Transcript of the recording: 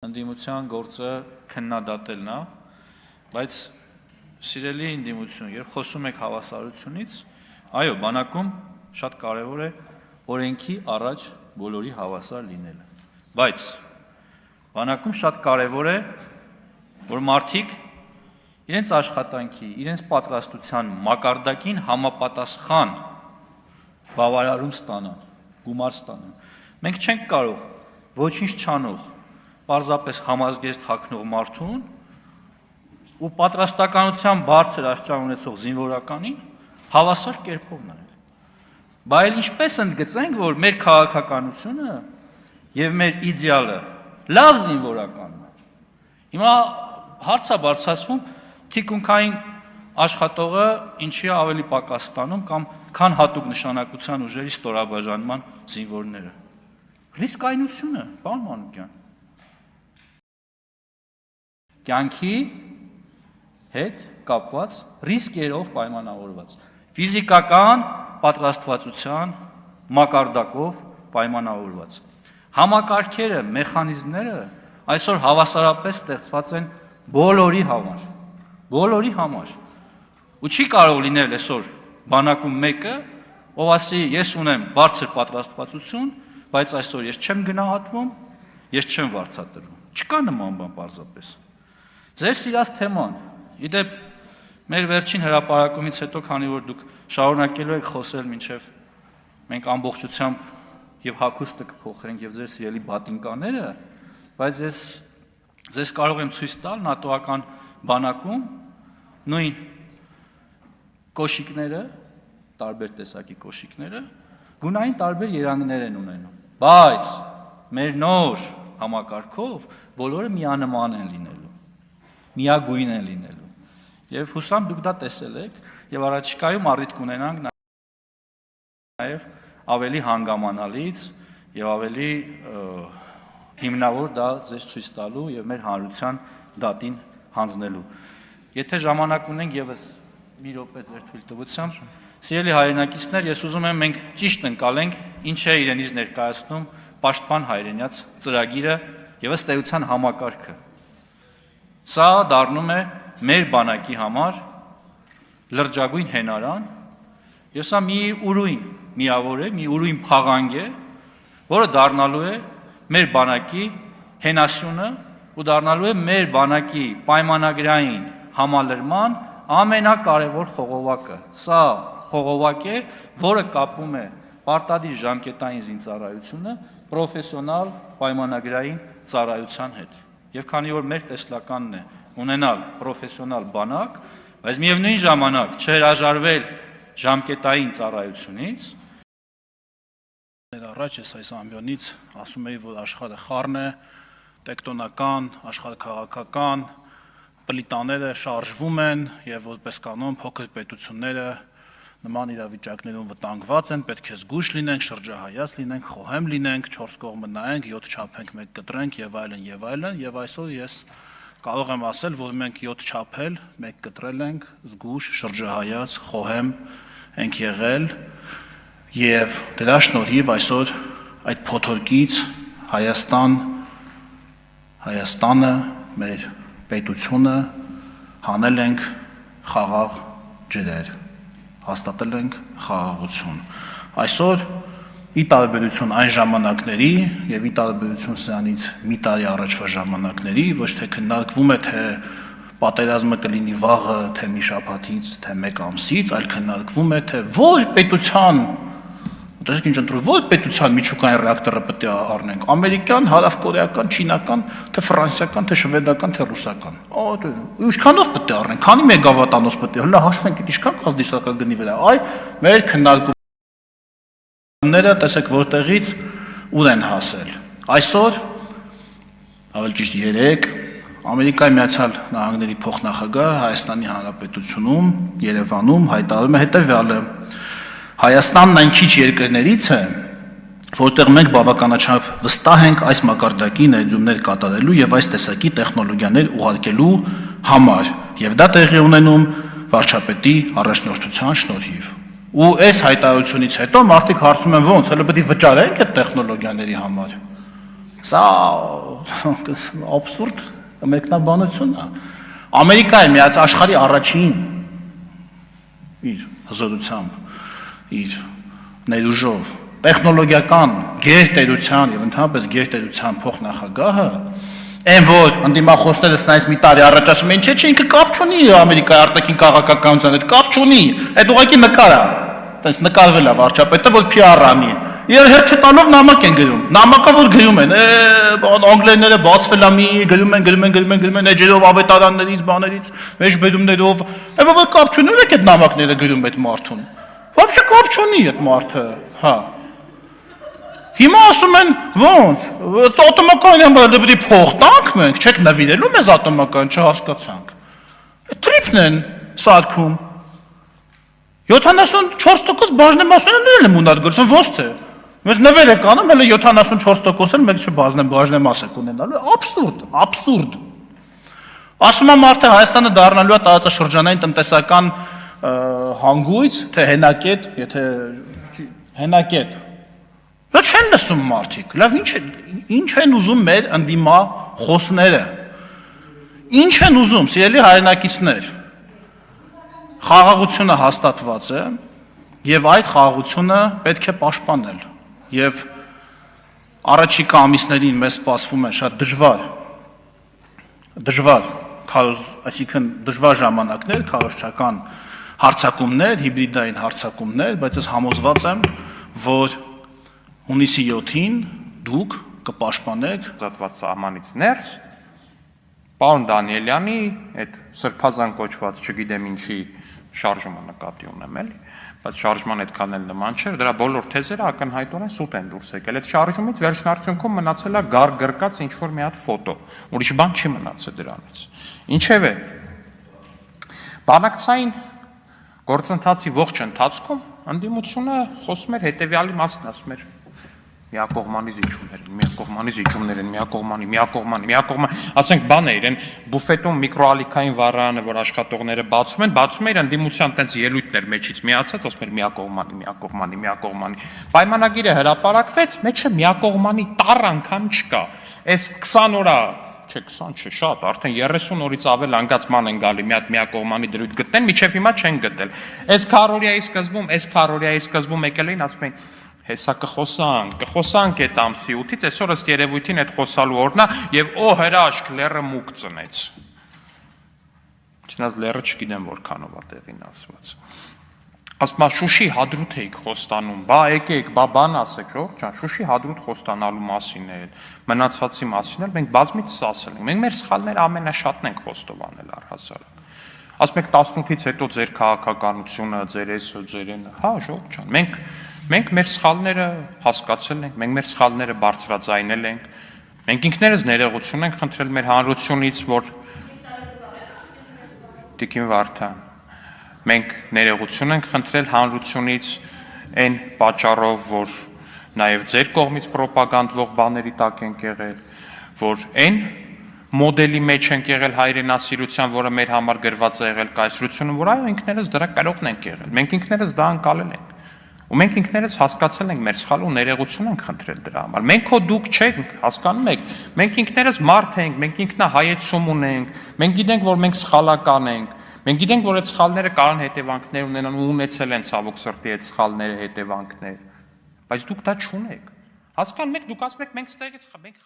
ընդդիմության գործը քննադատելն է, բայց սիրելի ընդդիմություն, երբ խոսում եք հավասարությունից, այո, բանակում շատ կարևոր է օրենքի առաջ բոլորի հավասար լինելը, բայց բանակում շատ կարևոր է, որ մարդիկ իրենց աշխատանքի, իրենց պատրաստության մակարդակին համապատասխան բավարարում ստանան, գումար ստանան։ Մենք չենք կարող ոչինչ չանող, պարզապես համազգեստ հագնող մարդուն ու պատրաստականության բարձր աստիճան ունեցող զինվորականին հավասար կերպով նայել։ Բայց ինչպես ընդգծենք, որ մեր քաղաքականությունը եւ մեր իդեալը լավ զինվորականն է։ Հիմա հարց է բարձրացվում թիկունքային աշխատողը ինչի ավելի պակաս ստանում կամ քան հատուկ նշանակության ուժերի ստորաբաժանման զինվորները։ Ռիսկայնությունը, պարոն Մանուկյան։ Կյանքի հետ կապված ռիսկերով պայմանավորված, ֆիզիկական պատրաստվածության մակարդակով պայմանավորված։ Համակարգերը, մեխանիզմները այսօր հավասարապես ստեղծված են բոլորի համար։ Ու չի կարող լինել այսօր բանակում մեկը, ով ասի ես ունեմ բարձր պատրաստվածություն, բայց այսօր ես չեմ գնահատվում, ես չեմ վարձատրվում։ Չկա նման բան պարզապես։ Ձեր սիրած թեման, իդեպ մեր վերջին հրապարակումից հետո, քանի որ դուք շարունակելու եք խոսել մինչև մենք ամբողջությամբ եւ հագուստը կփոխենք եւ ձեր սիրելի բատինկաները, բայց ես ձեզ կարող եմ ցույց տալ նատոական բանակում նույն կոշիկները, տարբեր տեսակի կոշիկները, գունային տարբեր երանգներ են ունենում, բայց մեր նոր համակարգով բոլորը միանման են լինելու, միագույն են լինելու, եւ հուսամ դուք դա տեսել եք, եւ առաջիկայում առիթ կունենանք նաեւ ավելի հանգամանալից եւ ավելի հիմնավոր դա ձեզ ցույց տալու եւ մեր հանրության դատին հանձնելու։ Եթե ժամանակ ունենք եւս մի րոպե ձեր թույլտվությամբ, սիրելի հայրենակիցներ, ես ուզում եմ մենք ճիշտ ընկալենք ինչ է իրենից ներկայացնում Պաշտպան հայրենյաց ծրագիրը եւ ըստ էության համակարգը։ Սա դառնում է մեր բանակի համար լրջագույն հենարան, եւ սա մի ուրույն միավոր է, մի ուրույն փաղանգ է, որը դառնալու է մեր բանակի հենասյունը ու դառնալու է մեր բանակի պայմանագրային համալրման ամենակարևոր խողովակը։ Սա խողովակ է, որը կապում է պարտադիր ժամկետային զինծառայությունը պրոֆեսիոնալ պայմանագրային ծառայության հետ։ Եվ քանի որ մեր տեսլականն է ունենալ պրոֆեսիոնալ բանակ, բայց միևնույն ժամանակ չհրաժարվել ժամկետային ծառայությունից, Առաջ ես այս ամբիոնից ասում էի, որ աշխարհը խառն է, տեկտոնական, աշխարհաքաղաքական, պլիտաները շարժվում են եւ որպես կանոն փոքր պետությունները նման իրավիճակներում վտանգված են, պետք է զգույշ լինենք, շրջահայաց լինենք, խոհեմ լինենք, 4 կողմը նայենք, 7 չափենք, 1 կտրենք եւ այլն, եւ այսօր ես կարող եմ ասել, որ մենք 7 չափել, 1 կտրել ենք, զգույշ, շրջահայաց, խոհեմ ենք եղել եւ դրա շնորհիվ այսօր այդ փոթորկից Հայաստանը, մեր պետությունը հանել ենք խաղաղ ջրեր, հաստատել ենք խաղաղություն։ Այսօր ի տարբերություն այն ժամանակների եւ ի տարբերություն սրանից մի տարի առաջվա ժամանակների, ոչ թե քննարկվում է թե պատերազմը կլինի վաղը, թե մի շաբաթից, թե 1 ամսից, այլ քննարկվում է թե որ պետության Տեսեք ինչ ընտրում, որ պետության միջուկային ռեակտորը պետք է առնենք, ամերիկյան, հարավկորեական, չինական, թե ֆրանսիական, թե շվեդական, թե ռուսական։ Ինչքանով պետք է առնենք, քանի մեգավատանոց պետք է, հլա հաշվենք, ինչքան կազմի սակագնի վրա։ Այ մեր քննարկումները տեսեք որտեղից ուր են հասել։ Այսօր, ավելի ճիշտ 3, Ամերիկայի Միացյալ Նահանգների փոխնախագահ Հայաստանի Հանրապետությունում, Երևանում հայտարարում է հետևյալը. Հայաստանն այն քիչ երկրներից է, որտեղ մենք բավականաչափ վստահ ենք այս մակարդակի ներդրումներ կատարելու եւ այս տեսակի տեխնոլոգիաներ ուղարկելու համար, եւ դա տեղի ունենում վարչապետի առաջնորդության շնորհիվ։ Ու այս հայտարարությունից հետո մարդիկ հարցնում են ո՞նց, հələ պետք է վճարենք այդ տեխնոլոգիաների համար։ Սա абսուրդ մեկնաբանություն է։ Ամերիկայի միած աշխարհի առաջին իր հզորությամբ, իր ներուժով, տեխնոլոգիական գերտերության եւ ընդհանրապես գերտերության փոխնախագահը, այն որ ընդդիմախոսները սնայից մի տարի առաջ ասում են, չէ, ինքը կապ չունի Ամերիկայի արտաքին քաղաքականության հետ, կապ չունի, այդ ուղղակի նկար է, այտենց նկարվել է վարչապետը, որ PR անի։ Իրար հետ չտալով նամակ են գրում, նամակը որ գրում են, անգլերները բացվել է մի, գրում են էջերով ավետարաններից, բաներից, մեջբերումներով, որ կապ չունի, եք այդ նամակները գրում այդ մարդուն։ Вообще կապ չունի այդ մարդը, հա։ Հիմա ասում են ոնց, ատոմական համար դեպի փող տանք մենք, չեք նվիրելու մեզ ատոմական, չհասկացանք։ Տրիփն են սարքում։ 74% բաժնեմասունները են ունդ գրում, ոնց թե։ Մենք նվեր եք անում, հələ 74%-ը մենք չբաժնեմաս եք ունենալու, абսուրդ։ Ասում եմ արդեն Հայաստանը դառնալու է տարածաշրջանային տնտեսական հանգույց, թե հենակետ, եթե հենակետ։ Դա չեն լսում մարդիկ, լավ ինչ են ուզում մեր ընդդիմախոսները, ինչ են ուզում, սիրելի հայրենակիցներ, խաղաղությունը հաստատված է և այդ խաղաղությունը պետք է պաշտպանել և առաջիկա ամիսներին մեզ սպասվում են շատ դժվար ժամանակներ, քարոզչական հարձակումներ, հիբրիդային հարձակումներ, բայց ես համոզված եմ, որ հունիսի 7-ին դուք կպաշտպանեք ազատված սահմանից ներս պարոն Դանիելյանի այդ սրբազան կոչված չգիտեմ ինչի շարժումը նկատի ունեմ էլի, բայց շարժման այդքան էլ նման չէր, դրա բոլոր թեզերը ակնհայտորեն սուտ են դուրս եկել։ Այդ շարժումից վերջնարդյունքում մնացել է գրկած ինչ-որ մի հատ ֆոտո, ուրիշ բան չի մնացել դրանից։ Ինչևէ, բանակցային գործընթացի ողջ ընթացքում ընդդիմությունը խոսում էր հետևյալի մասին, ասում էր միակողմանի զիջումներ են, ասենք բան է իրեն բուֆետում միկրոալիքային վարանը, որ աշխատողները բացում էր ընդդիմության տենց ելույթներ մեջից միացած, ասում էր միակողմանի, պայմանագիրը հրապարակվեց, մեջը միակողմանի տառ անգամ չկա, այս 20 օրա, չէ 20 չէ շատ, արդեն 30 օրից ավել անգացման են գալի մի հատ միակողմանի դրույթ գտնեն, միջև հիմա չեն գտել, այս քառորիայի սկզբում եկել էին, ասում էին հեսա կխոսանք այդ ամսի 8-ից, այսօր ըստ երևույթին այդ խոսալու օրն է եւ օ հրաշք լեռը մուկ ծնեց։ Չնայած լեռը չգիտեմ որքանով է տեղին ասված։ Ասում եմ Շուշի հադրութ էիք խոստանում, բա եկեք, բան ասեք, ժողովուրդ ջան, Շուշի հադրութ խոստանալու մասին է, մնացածի մասին էլ մենք բազմիցս ասել ենք։ Մենք մեր սխալները ամենաշատն ենք խոստովանել առհասարակ։ Ասում եք 18-ից հետո ձեր քաղաքականությունը, ձեր էսը, ձերենը, հա, ժողովուրդ ջան, մենք մեր սխալները հասկացել ենք, մենք մեր սխալները բարձրաձայնել ենք, մենք ինքներս ներողություն ենք խնդրել մեր հանրությունից, որ Տիկին Վարդան, մենք ներողություն ենք խնդրել հանրությունից այն պատճառով, որ նաև ձեր կողմից պրոպագանդվող բաների տակ ենք եղել, որ այն մոդելի մեջ ենք եղել հայրենասիրության, որը մեր համար գրված է եղել կայսրությունը, որ այո, ինքներս դրա կրողն ենք եղել, մենք ինքներս դա անցալել ենք։ Ու մենք ինքներս հասկացել ենք մեր սխալը ու ներողություն ենք խնդրել դրա համար։ Մենք հո դուք չենք, հասկանում եք, մենք ինքներս մարդ ենք, մենք ինքնահայեցում ունենք, մենք գիտենք, որ մենք սխալական ենք, մենք գիտենք, որ այդ սխալները կարող են հետևանքներ ունենան ու ունեցել են ցավոք սրտի այդ սխալները հետևանքներ, բայց դուք դա չունեք։ Հասկանում եք, դուք ասում եք մենք ստեղից մենք